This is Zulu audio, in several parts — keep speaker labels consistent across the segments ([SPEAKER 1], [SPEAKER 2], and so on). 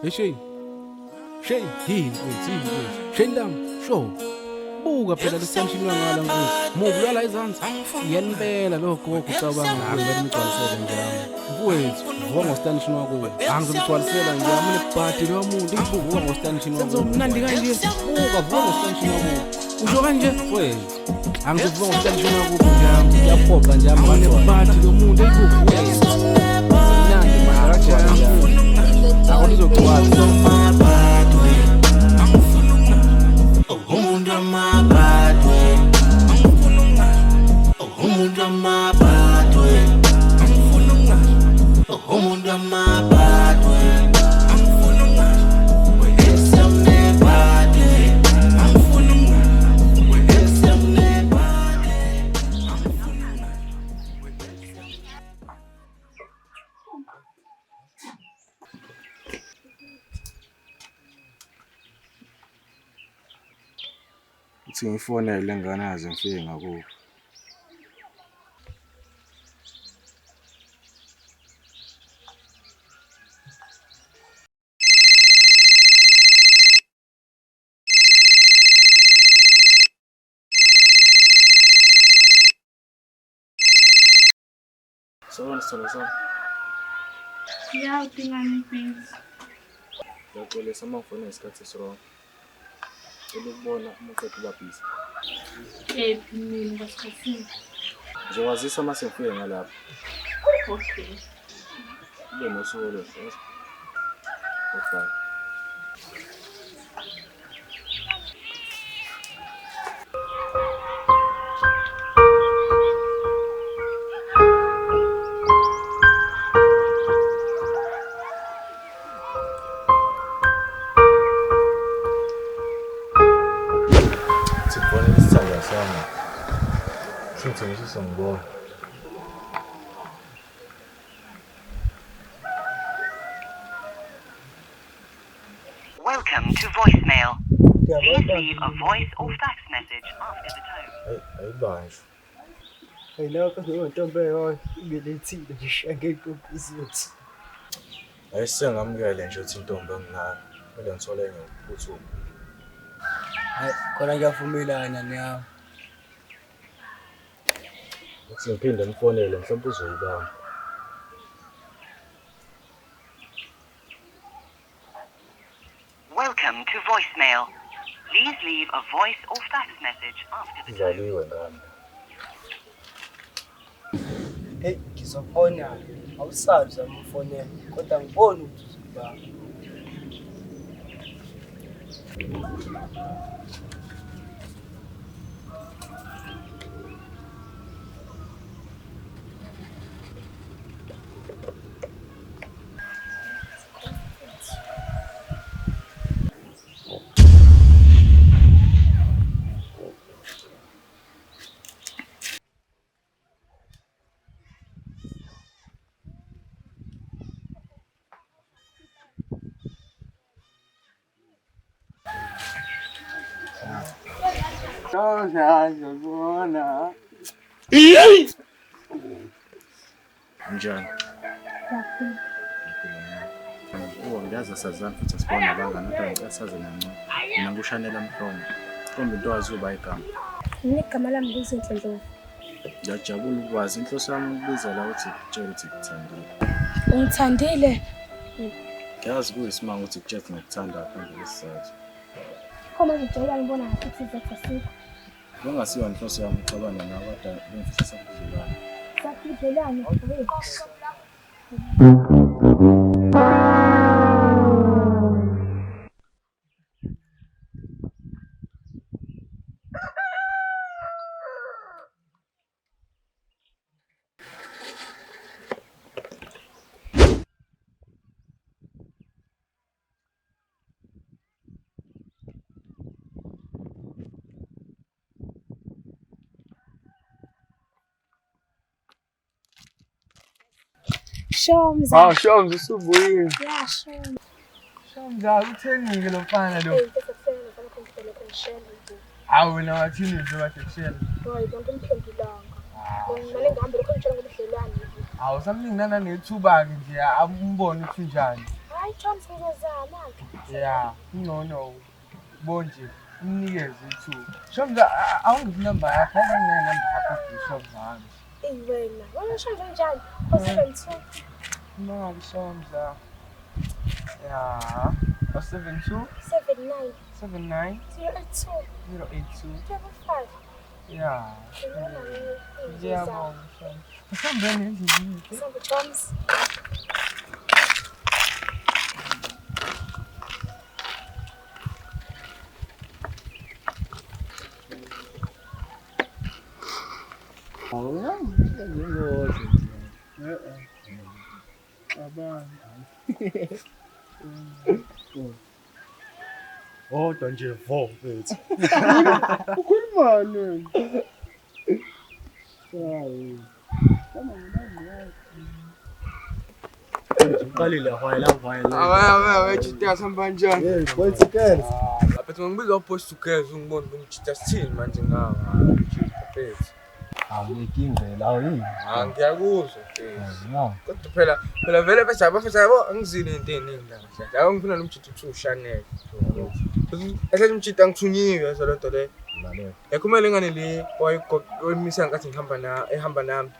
[SPEAKER 1] Hey Shane. Shane, yini Shane lam, show. Buka phela lesishamshini ngala mfowethu. Mubulala izandla. Yenibela lo gogo ucabanga ngeke ngigcwalisele njalo. Mfowethu, vuka ngostanishini wakho. Angizomgcwalisela njalo mina ebhadi lo muntu. Ivuka ngostanishini wakho. Senzomnandi kanje. Vuka ngostanishini wakho. Usho kanje mfowethu. Angizovuka ngostanishini wakho njalo. Ngiyaphoqa njalo mina ebhadi lo muntu. Ivuka. Mnandi mara. Ako nizogcwalisa.
[SPEAKER 2] Uthi ngifonele nganazi ngifike ngakubo. Solo.
[SPEAKER 3] Yeah, udingani please.
[SPEAKER 2] Ngiyaqolisa amafoni esikhathi esirong. Ukubona umqedwa babhizi.
[SPEAKER 3] Mina ngasikhathini.
[SPEAKER 2] Ngizokwazisa uma sengifike ngalapha.
[SPEAKER 3] Okay.
[SPEAKER 2] Kube nosuku oluhle. Okay. Sibone isithanda sami. Sithi ngisizongibona.
[SPEAKER 4] Welcome to voicemail. Please leave a voice or fax message after the tone.
[SPEAKER 2] Ayibanje.
[SPEAKER 5] Hey, lapha ngintombi ehoyo ngilethile ngishenge inkompisi yethu.
[SPEAKER 2] Ayisengamukele nje uthi intombi enginayo. Kumele ngithole ngokuphuthuma.
[SPEAKER 5] Hayi, khona ngiyavumelana nawe.
[SPEAKER 2] Uthi ngiphinde ngifonele mhlawumbe uzoyibamba.
[SPEAKER 4] Welcome to voicemail. Please leave a voice or fax message after the tone.
[SPEAKER 2] Ngizaliwe ngami.
[SPEAKER 5] Hey, ngizobona. Awusazi amfonela, kodwa ngibona ukuthi uzibamba. Ngiyabona.
[SPEAKER 2] Njani? Ngiyazi asazana futhi asibona abangani kodwa ngisasazi nami. Mina ngushanela Mhlongo. Kombe into azuba igama.
[SPEAKER 3] Igama lami lizinhle Ndlovu.
[SPEAKER 2] Ngiyajabula ukwazi inhloso yami ukubiza la uthi kutshela ukuthi ngithandile.
[SPEAKER 3] Ungithandile?
[SPEAKER 2] Ngiyazi kuyisimanga ukuthi kutshela ngikuthanda ngaphandle kwesizathu.
[SPEAKER 3] Khoma ngijayela ngibona ngathi sizathu asikho.
[SPEAKER 2] Ngongasiwa inhloso yami uxabana nawe kodwa ngifisa ukudlulana.
[SPEAKER 3] Sakudlelana mfowethu. Shomza.
[SPEAKER 5] Hawu Shomza usubuyile.
[SPEAKER 3] Yeah, Shomza.
[SPEAKER 5] Shomza uthengile lo mfana lo.
[SPEAKER 3] Bese kufanele ngifana ukungibhela ngishela.
[SPEAKER 5] Hawu wena wathini nje wathekshela.
[SPEAKER 3] Hayi, konke imphendulanga. Ngimale ngihambe lokho ngitshela ngobudlelwane.
[SPEAKER 5] Hawu samningi nana nethuba ke nje ambone ukuthi njani.
[SPEAKER 3] Hayi Jones ngizozama ke.
[SPEAKER 5] Yeah, no. Bonje, unikeze ithuba. Shomza awungiphi number yakho? Awungiphi number yakho Shomza wami?
[SPEAKER 3] Wena, wena shonje njani? O72
[SPEAKER 5] Imali Shomza. Yeah. 72
[SPEAKER 3] 79
[SPEAKER 5] 79
[SPEAKER 3] 082
[SPEAKER 5] 082.
[SPEAKER 3] 55.
[SPEAKER 5] Yeah.
[SPEAKER 3] Yeah,
[SPEAKER 5] Ngiyabonga Shomza. Usambeni endlini.
[SPEAKER 3] so Jones.
[SPEAKER 2] Kodwa nje vo mfethu.
[SPEAKER 5] Ukhulumani?
[SPEAKER 2] Qalile wayela.
[SPEAKER 5] Awe chita samba njani?
[SPEAKER 2] Hey, boys girls.
[SPEAKER 5] Aphethe ngibiza upost ugeza ungibona ngimchita sithini manje ngawa. Chita
[SPEAKER 2] Awuyikinge la yini?
[SPEAKER 5] ngiyakuzwa mfethu.
[SPEAKER 2] No.
[SPEAKER 5] Kodwa phela vele bese yabo angizini into eningi la manje. Ake ngifuna nomchita uShanel. Ese umchita ngithunyiwe so lento le.
[SPEAKER 2] Lalela.
[SPEAKER 5] Yakumele ngane le oyimisa ngathi ehamba nami.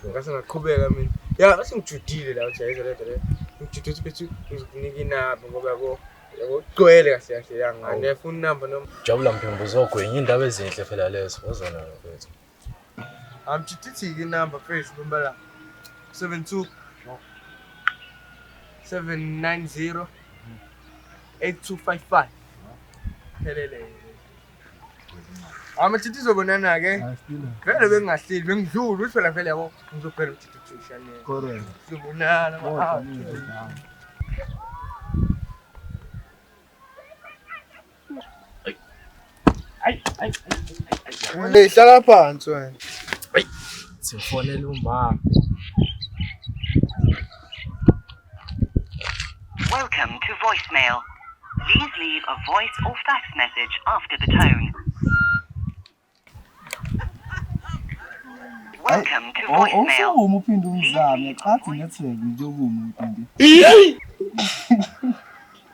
[SPEAKER 5] Ngase ngaqhubeka mina. Ya bese ngijudile la uthi yayizwa lento le. Ngijudile ukuthi ngizokunika inamba ngoba yabo gcwele kahle yangane efuna inamba noma
[SPEAKER 2] Jabula Mphembu uzogwenya indaba ezinhle phela lezo wazona mfethu.
[SPEAKER 5] amchithithi inamba face ngombala 72 790 8255 helele amchithi zobonana ke vele bengahlili bengidlula ukuthi phela vele yabo ngizophela umchithi uShanel
[SPEAKER 2] Correct.
[SPEAKER 5] zobonana Hey, hlala phansi wena.
[SPEAKER 2] Sifonela umama.
[SPEAKER 4] Welcome to voicemail. Please leave a voice or fax message after the tone. Welcome to voicemail.
[SPEAKER 6] Uphinde umzame cathi network njengoba umuntu nje.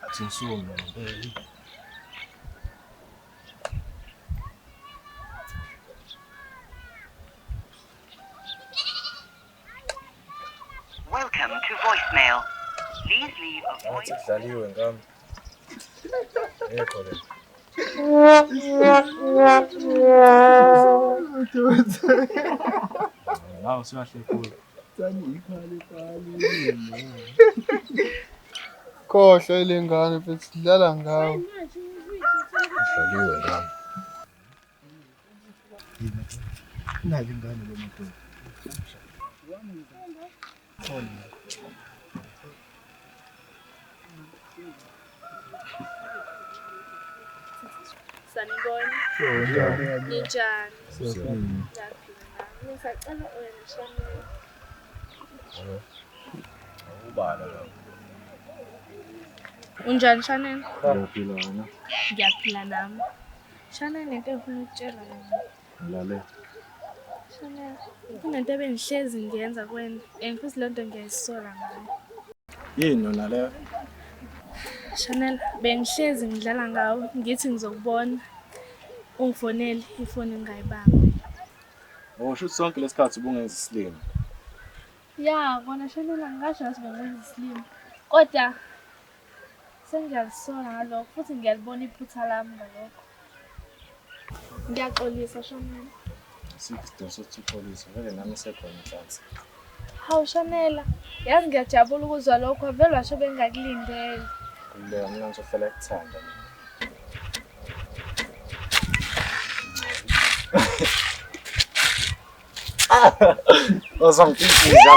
[SPEAKER 2] Athisume.
[SPEAKER 4] Welcome to voicemail. Please leave a voice.
[SPEAKER 5] Dlaliwe ngami. Yekho le.
[SPEAKER 2] Hawu siyahle kulo.
[SPEAKER 5] Khohlwa ilengane mfethu sidlala ngawo.
[SPEAKER 2] Dlaliwe ngami.
[SPEAKER 6] Nali ingane lo muntu.
[SPEAKER 3] Sanibona. Ninjani?
[SPEAKER 2] Siyaphila.
[SPEAKER 3] Ngiyaphila. Ngisacela wena Shanel.
[SPEAKER 2] Ubala la.
[SPEAKER 3] Unjani Shanel?
[SPEAKER 2] Siyaphila wena.
[SPEAKER 3] Ngiyaphila nami. Shanel into engifuna ukutshela yona.
[SPEAKER 2] Lalela.
[SPEAKER 3] Shanel, kunento ebengihlezi ngiyenza kuwena. Futhi le nto ngiyayisola ngayo.
[SPEAKER 2] Yini yona le?
[SPEAKER 3] Shanel, bengihlezi ngidlala ngawo, ngithi ngizokubona. Ungifonele ifoni ngayibamba.
[SPEAKER 2] Usho sonke lesikhathi ubungenza islim.
[SPEAKER 3] Ya, kona Shanel angasho ngathi bengenza islim. Kodwa sengiyazisola ngalokho futhi ngiyalibona iphutha lami ngalokho. Ngiyaxolisa Shanel.
[SPEAKER 2] Sikidoso police vele nami sekhona chance.
[SPEAKER 3] Hawu Shanela, yazi ngiyajabula ukuzwa lokho vele washo bengakulindele.
[SPEAKER 2] Kuleyo mina ngizofela ekuthanda. Ozongifisa.